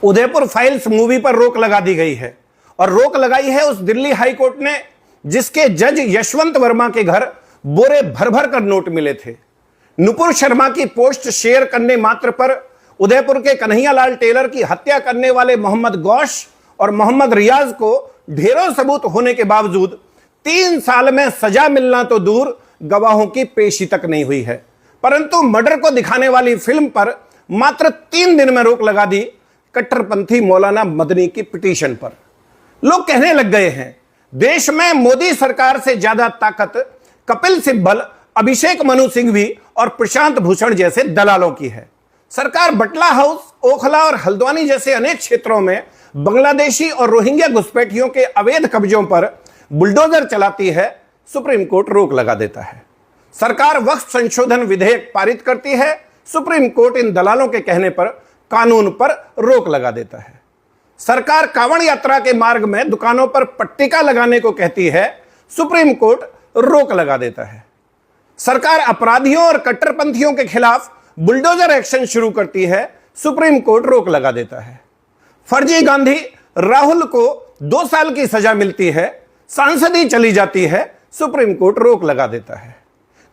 Udaipur files movie पर रोक लगा दी गई है और रोक लगाई है उस दिल्ली हाई कोर्ट ने जिसके जज यशवंत वर्मा के घर बोरे भर भर कर नोट मिले थे। नुपुर शर्मा की पोस्ट शेयर करने मात्र पर उदयपुर के कन्हैयालाल टेलर की हत्या करने वाले मोहम्मद गौश और मोहम्मद रियाज को ढेरों सबूत होने के बावजूद 3 साल में सजा मिलना तो दूर गवाहों की पेशी तक नहीं हुई है। परंतु मर्डर को दिखाने वाली फिल्म पर मात्र 3 दिन में रोक लगा दी कट्टरपंथी मौलाना मदनी की पिटीशन पर। लोग कहने लग गए हैं देश में मोदी सरकार से ज्यादा ताकत कपिल सिब्बल, अभिषेक मनु सिंघवी और प्रशांत भूषण जैसे दलालों की है। सरकार बटला हाउस, ओखला और हल्द्वानी जैसे अनेक क्षेत्रों में बांग्लादेशी और रोहिंग्या घुसपैठियों के अवैध कब्जों पर बुलडोजर चलाती है, सुप्रीम कोर्ट रोक लगा देता है। सरकार वक्फ संशोधन विधेयक पारित करती है, सुप्रीम कोर्ट इन दलालों के कहने पर कानून पर रोक लगा देता है। सरकार कांवड़ यात्रा के मार्ग में दुकानों पर पट्टिका लगाने को कहती है, सुप्रीम कोर्ट रोक लगा देता है। सरकार अपराधियों और कट्टरपंथियों के खिलाफ बुलडोजर एक्शन शुरू करती है, सुप्रीम कोर्ट रोक लगा देता है। फर्जी गांधी राहुल को 2 साल की सजा मिलती है, सांसदी चली जाती है, सुप्रीम कोर्ट रोक लगा देता है।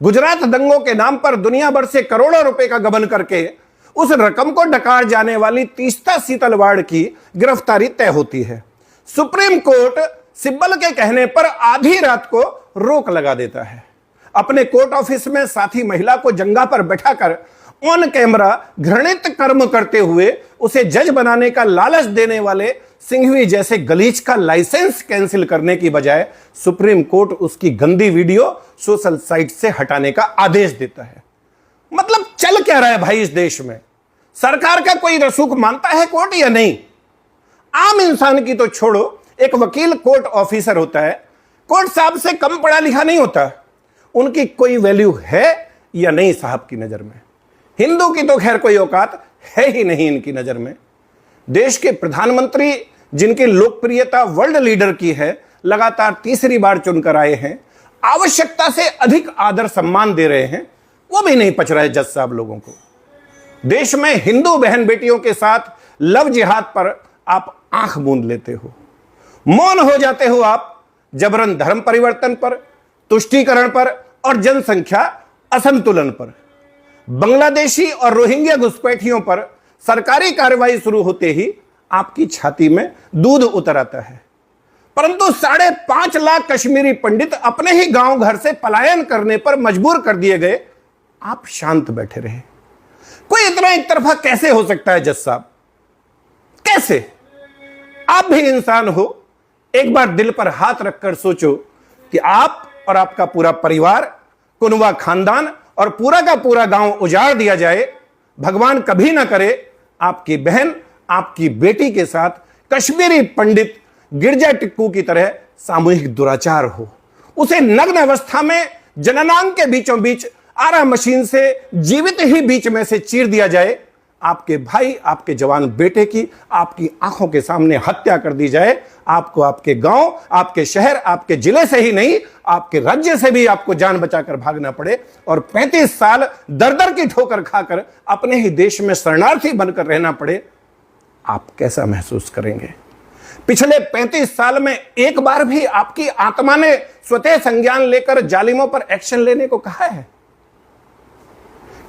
गुजरात दंगों के नाम पर दुनिया भर से करोड़ों रुपए का गबन करके उस रकम को डकार जाने वाली तीस्ता सीतलवाड़ की गिरफ्तारी तय होती है। सुप्रीम कोर्ट सिब्बल के कहने पर आधी रात को रोक लगा देता है। अपने कोर्ट ऑफिस में साथी महिला को जंगा पर बैठाकर ऑन कैमरा घृणित कर्म करते हुए उसे जज बनाने का लालच देने वाले सिंघवी जैसे गलीच का लाइसेंस कैंसिल करने की बजाय सुप्रीम कोर्ट उसकी गंदी वीडियो सोशल साइट से हटाने का आदेश देता है। मतलब चल क्या रहा है भाई इस देश में? सरकार का कोई रसूख मानता है कोर्ट या नहीं? आम इंसान की तो छोड़ो, एक वकील कोर्ट ऑफिसर होता है, कोर्ट साहब से कम पढ़ा लिखा नहीं होता। उनकी कोई वैल्यू है या नहीं साहब की नजर में? हिंदू की तो खैर कोई औकात है ही नहीं इनकी नजर में। देश के प्रधानमंत्री जिनकी लोकप्रियता वर्ल्ड लीडर की है, लगातार तीसरी बार चुनकर आए हैं, आवश्यकता से अधिक आदर सम्मान दे रहे हैं, वो भी नहीं पच रहा है जज साहब लोगों को। देश में हिंदू बहन बेटियों के साथ लव जिहाद पर आप आंख मूंद लेते हो, मौन हो जाते हो आप जबरन धर्म परिवर्तन पर, तुष्टीकरण पर और जनसंख्या असंतुलन पर। बांग्लादेशी और रोहिंग्या घुसपैठियों पर सरकारी कार्रवाई शुरू होते ही आपकी छाती में दूध उतर आता है। परंतु 5.5 लाख कश्मीरी पंडित अपने ही गांव घर से पलायन करने पर मजबूर कर दिए गए, आप शांत बैठे रहे। कोई इतना एक तरफा कैसे हो सकता है जज साहब? कैसे? आप भी इंसान हो, एक बार दिल पर हाथ रखकर सोचो कि आप और आपका पूरा परिवार, कुनवा खानदान और पूरा का पूरा गांव उजाड़ दिया जाए, भगवान कभी ना करे आपकी बहन, आपकी बेटी के साथ कश्मीरी पंडित गिरजा टिक्कू की तरह सामूहिक दुराचार हो, उसे नग्न अवस्था में जननांग के बीचों बीच आरा मशीन से जीवित ही बीच में से चीर दिया जाए, आपके भाई, आपके जवान बेटे की आपकी आंखों के सामने हत्या कर दी जाए, आपको आपके गांव, आपके शहर, आपके जिले से ही नहीं, आपके राज्य से भी आपको जान बचाकर भागना पड़े और 35 साल दर दर की ठोकर खाकर अपने ही देश में शरणार्थी बनकर रहना पड़े, आप कैसा महसूस करेंगे? पिछले 35 साल में एक बार भी आपकी आत्मा ने स्वतः संज्ञान लेकर जालिमों पर एक्शन लेने को कहा है?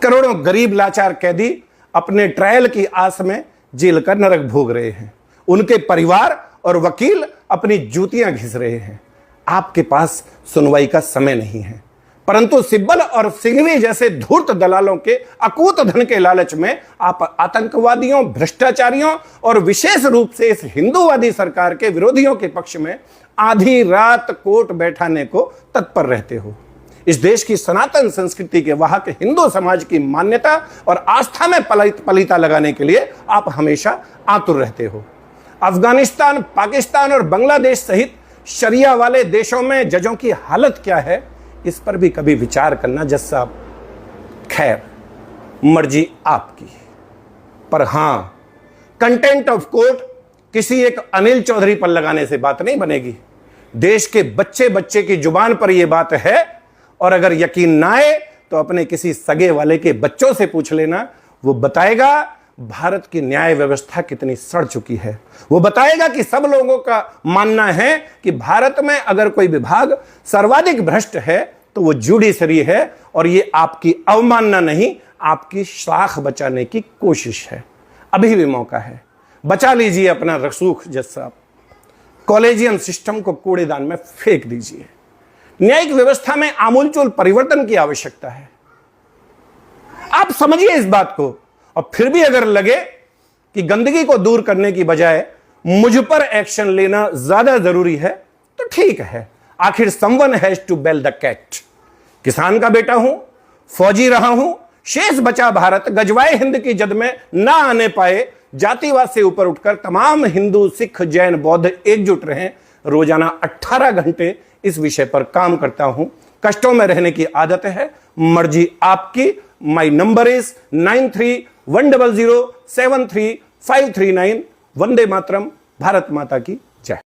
करोड़ों गरीब लाचार कैदी अपने ट्रायल की आस में जेल का नरक भोग रहे हैं, उनके परिवार और वकील अपनी जूतियां घिस रहे हैं। आपके पास सुनवाई का समय नहीं है, परंतु सिब्बल और सिंघवी जैसे धूर्त दलालों के अकूत धन के लालच में आप आतंकवादियों, भ्रष्टाचारियों और विशेष रूप से इस हिंदूवादी सरकार के विरोधियों के पक्ष में आधी रात कोर्ट बैठाने को तत्पर रहते हो। इस देश की सनातन संस्कृति के वाहक हिंदू समाज की मान्यता और आस्था में पलीता लगाने के लिए आप हमेशा आतुर रहते हो। अफगानिस्तान, पाकिस्तान और बांग्लादेश सहित शरिया वाले देशों में जजों की हालत क्या है, इस पर भी कभी विचार करना जज साहब। खैर, मर्जी आपकी, पर हां, कंटेंट ऑफ कोर्ट किसी एक अनिल चौधरी पर लगाने से बात नहीं बनेगी। देश के बच्चे बच्चे की जुबान पर यह बात है, और अगर यकीन ना आए तो अपने किसी सगे वाले के बच्चों से पूछ लेना, वो बताएगा भारत की न्याय व्यवस्था कितनी सड़ चुकी है। वो बताएगा कि सब लोगों का मानना है कि भारत में अगर कोई विभाग सर्वाधिक भ्रष्ट है तो वो जुडिशरी है, और ये आपकी अवमानना नहीं, आपकी शाख बचाने की कोशिश है। अभी भी मौका है, बचा लीजिए अपना रसूख जज साहब, कॉलेजियम सिस्टम को कूड़ेदान में फेंक दीजिए। न्यायिक व्यवस्था में आमूलचूल परिवर्तन की आवश्यकता है। आप समझिए इस बात को, और फिर भी अगर लगे कि गंदगी को दूर करने की बजाय मुझ पर एक्शन लेना ज्यादा जरूरी है तो ठीक है, आखिर someone has to bell the cat. किसान का बेटा हूं, फौजी रहा हूं, शेष बचा भारत गजवाए हिंद की जद में ना आने पाए, जातिवाद से ऊपर उठकर तमाम हिंदू, सिख, जैन, बौद्ध एकजुट रहें। रोजाना 18 घंटे इस विषय पर काम करता हूं। कष्टों में रहने की आदत है, मर्जी आपकी। My number is 9310073539। Vande Mataram. Bharat माता की जय।